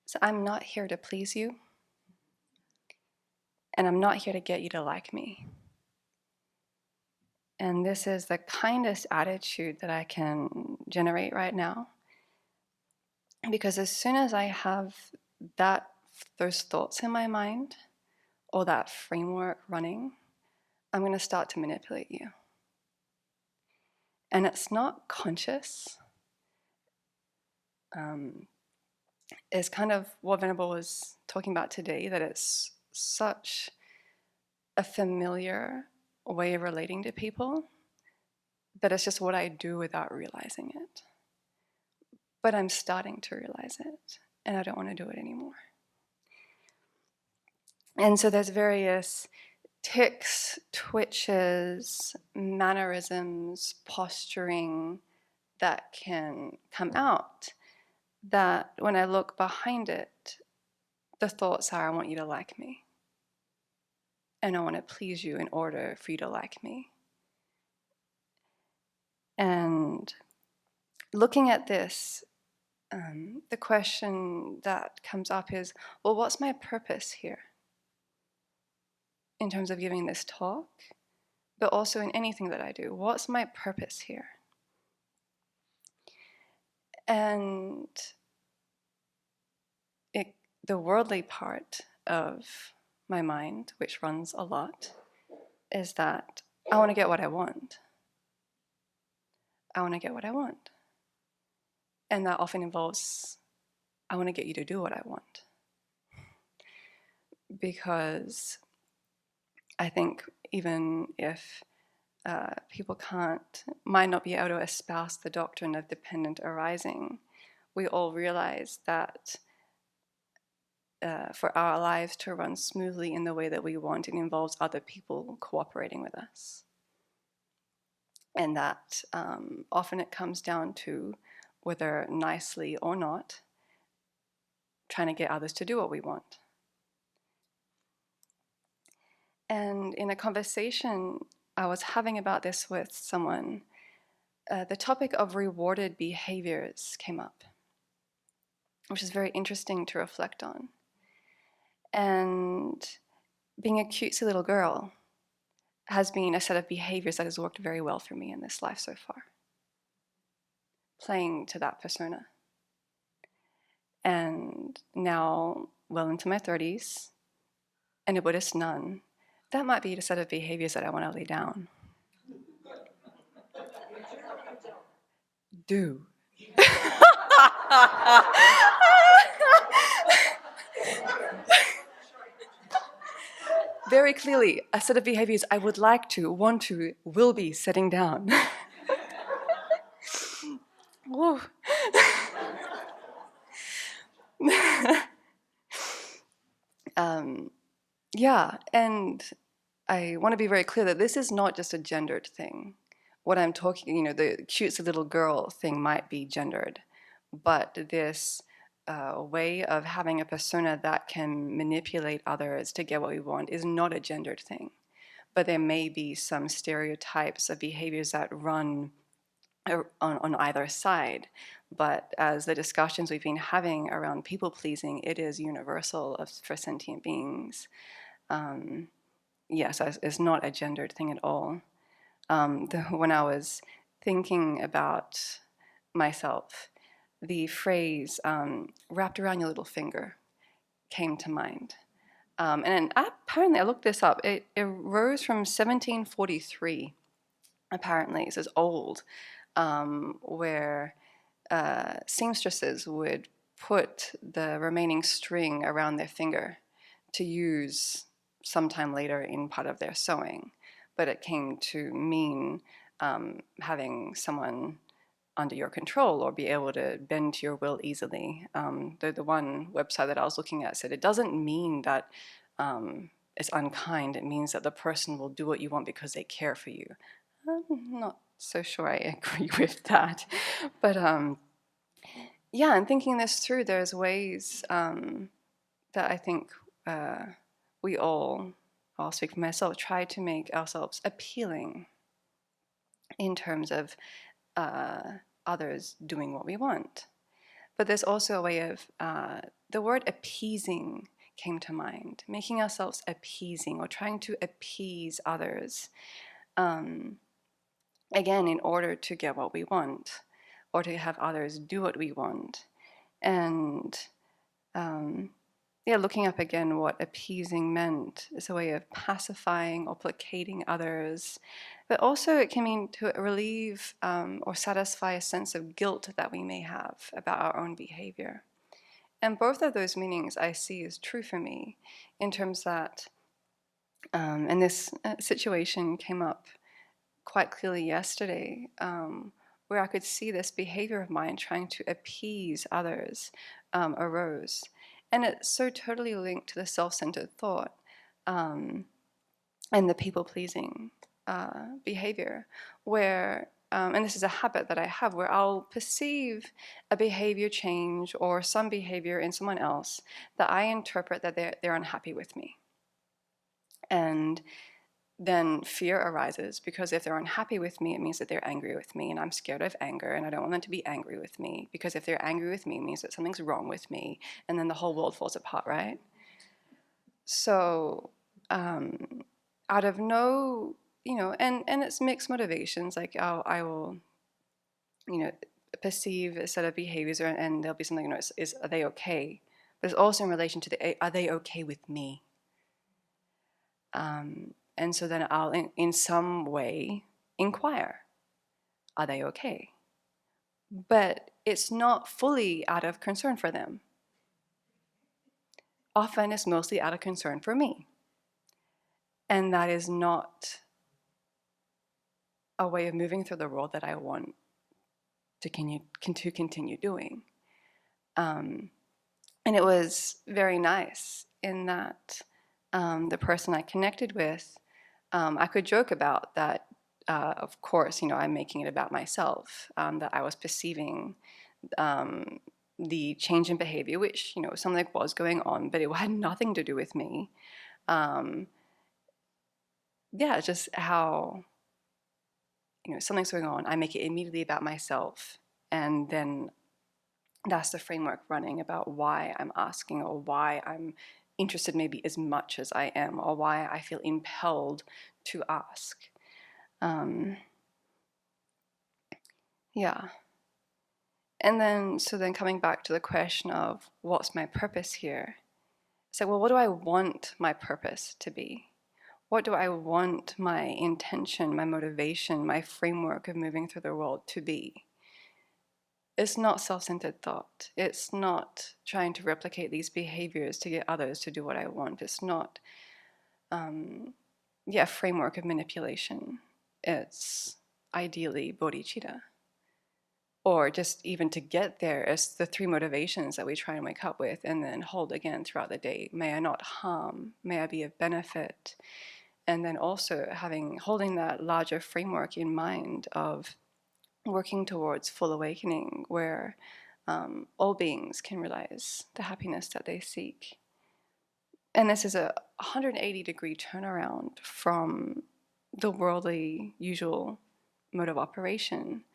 So I'm not here to please you, and I'm not here to get you to like me. And this is the kindest attitude that I can generate right now. Because as soon as I have those thoughts in my mind, or that framework running, I'm going to start to manipulate you. And it's not conscious. It's kind of what Venerable was talking about today, that it's such a familiar way of relating to people that it's just what I do without realizing it. But I'm starting to realize it, and I don't want to do it anymore. And so there's various tics, twitches, mannerisms, posturing that can come out, that when I look behind it, the thoughts are, I want you to like me. And I want to please you in order for you to like me. And looking at this, the question that comes up is, well, what's my purpose here? In terms of giving this talk, but also in anything that I do. What's my purpose here? And the worldly part of my mind, which runs a lot, is that I want to get what I want. I want to get what I want. And that often involves, I want to get you to do what I want. Because I think even if people might not be able to espouse the doctrine of dependent arising, we all realize that for our lives to run smoothly in the way that we want, it involves other people cooperating with us. And that often it comes down to, whether nicely or not, trying to get others to do what we want. And in a conversation I was having about this with someone, the topic of rewarded behaviors came up, which is very interesting to reflect on. And being a cutesy little girl has been a set of behaviors that has worked very well for me in this life so far. Playing to that persona. And now, well into my 30s, and a Buddhist nun, that might be a set of behaviors that I want to lay down. Do. Very clearly, a set of behaviors I would like to, want to, will be setting down. Whoa. Yeah, and I want to be very clear that this is not just a gendered thing. What I'm talking, the cutesy little girl thing might be gendered, but this way of having a persona that can manipulate others to get what we want is not a gendered thing. But there may be some stereotypes of behaviors that run on either side. But as the discussions we've been having around people-pleasing, it is universal for sentient beings. Yes, it's not a gendered thing at all. When I was thinking about myself, the phrase wrapped around your little finger came to mind. And apparently, I looked this up, it rose from 1743, apparently, so it's old, where seamstresses would put the remaining string around their finger to use sometime later in part of their sewing. But it came to mean having someone under your control or be able to bend to your will easily. The one website that I was looking at said it doesn't mean that it's unkind. It means that the person will do what you want because they care for you. I'm not so sure I agree with that. But yeah, and thinking this through, there's ways that I think we all, I'll speak for myself, try to make ourselves appealing in terms of others doing what we want. But there's also a way of, the word appeasing came to mind, making ourselves appeasing or trying to appease others, again, in order to get what we want or to have others do what we want. And looking up again what appeasing meant is a way of pacifying or placating others, but also it can mean to relieve or satisfy a sense of guilt that we may have about our own behavior. And both of those meanings I see as true for me, in terms that, and this situation came up quite clearly yesterday, where I could see this behavior of mine trying to appease others arose. And it's so totally linked to the self-centered thought and the people-pleasing behavior, where, and this is a habit that I have, where I'll perceive a behavior change or some behavior in someone else that I interpret that they're unhappy with me. And then fear arises, because if they're unhappy with me, it means that they're angry with me, and I'm scared of anger, and I don't want them to be angry with me, because if they're angry with me, it means that something's wrong with me, and then the whole world falls apart, right? So out of no, and it's mixed motivations, like I will, perceive a set of behaviors, and there'll be something, is are they okay? But it's also in relation to are they okay with me? And so then I'll, in some way, inquire, are they okay? But it's not fully out of concern for them. Often it's mostly out of concern for me. And that is not a way of moving through the world that I want to continue doing. And it was very nice in that the person I connected with, I could joke about that. Of course, I'm making it about myself, that I was perceiving the change in behavior, which, something was going on, but it had nothing to do with me. Just how, something's going on. I make it immediately about myself. And then that's the framework running about why I'm asking, or why I'm interested maybe as much as I am, or why I feel impelled to ask. And then coming back to the question of what's my purpose here? It's like, well, what do I want my purpose to be? What do I want my intention, my motivation, my framework of moving through the world to be? It's not self-centered thought. It's not trying to replicate these behaviors to get others to do what I want. It's not a framework of manipulation. It's ideally bodhichitta. Or just even to get there, it's the three motivations that we try and wake up with and then hold again throughout the day. May I not harm, may I be of benefit. And then also holding that larger framework in mind of working towards full awakening, where all beings can realize the happiness that they seek. And this is a 180-degree turnaround from the worldly usual mode of operation,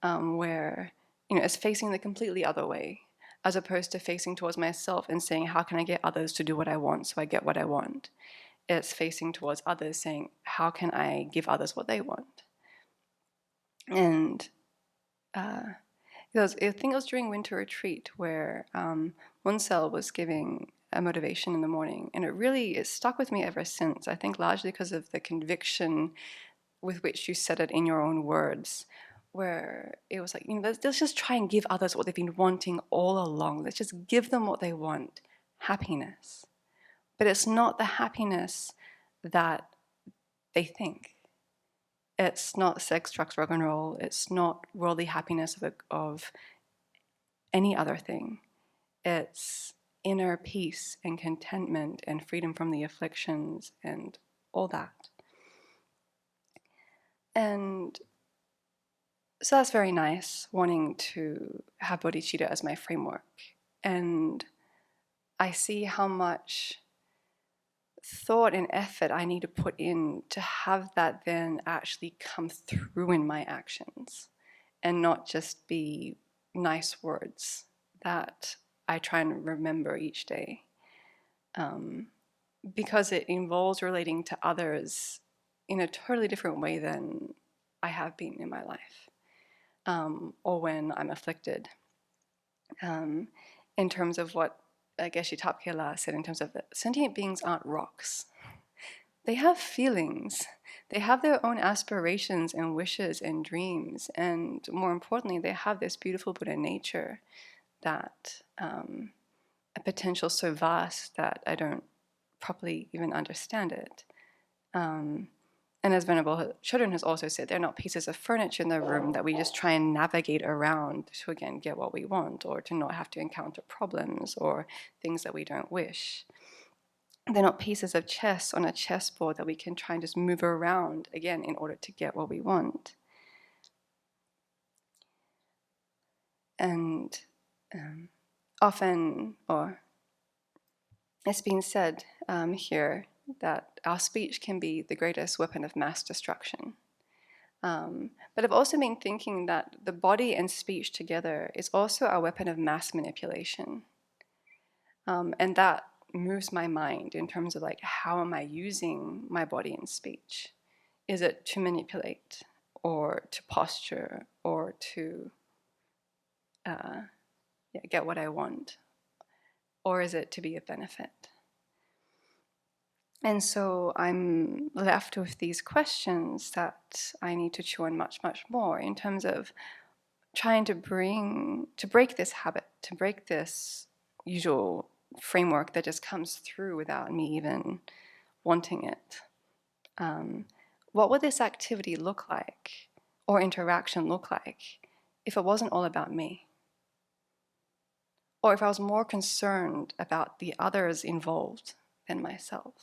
where it's facing the completely other way, as opposed to facing towards myself and saying, how can I get others to do what I want so I get what I want? It's facing towards others, saying, how can I give others what they want? And I think it was during winter retreat where Munsell was giving a motivation in the morning, and it stuck with me ever since. I think largely because of the conviction with which you said it in your own words, where it was like, let's just try and give others what they've been wanting all along. Let's just give them what they want, happiness. But it's not the happiness that they think. It's not sex, drugs, rock and roll. It's not worldly happiness of any other thing. It's inner peace and contentment and freedom from the afflictions and all that. And so that's very nice, wanting to have bodhicitta as my framework. And I see how much thought and effort I need to put in to have that then actually come through in my actions and not just be nice words, that I try and remember each day, because it involves relating to others in a totally different way than I have been in my life, or when I'm afflicted. In terms of what I guess Tapkela said, in terms of the sentient beings aren't rocks. They have feelings. They have their own aspirations and wishes and dreams. And more importantly, they have this beautiful Buddha nature that a potential so vast that I don't properly even understand it. And as Venerable Chodron has also said, they're not pieces of furniture in the room that we just try and navigate around to, again, get what we want, or to not have to encounter problems or things that we don't wish. They're not pieces of chess on a chessboard that we can try and just move around, again, in order to get what we want. And often, or it's been said here, that our speech can be the greatest weapon of mass destruction. But I've also been thinking that the body and speech together is also a weapon of mass manipulation. And that moves my mind in terms of like, how am I using my body and speech? Is it to manipulate, or to posture, or to get what I want? Or is it to be of benefit? And so I'm left with these questions that I need to chew on much, much more, in terms of trying to break this habit, to break this usual framework that just comes through without me even wanting it. What would this activity look like, or interaction look like, if it wasn't all about me? Or if I was more concerned about the others involved than myself?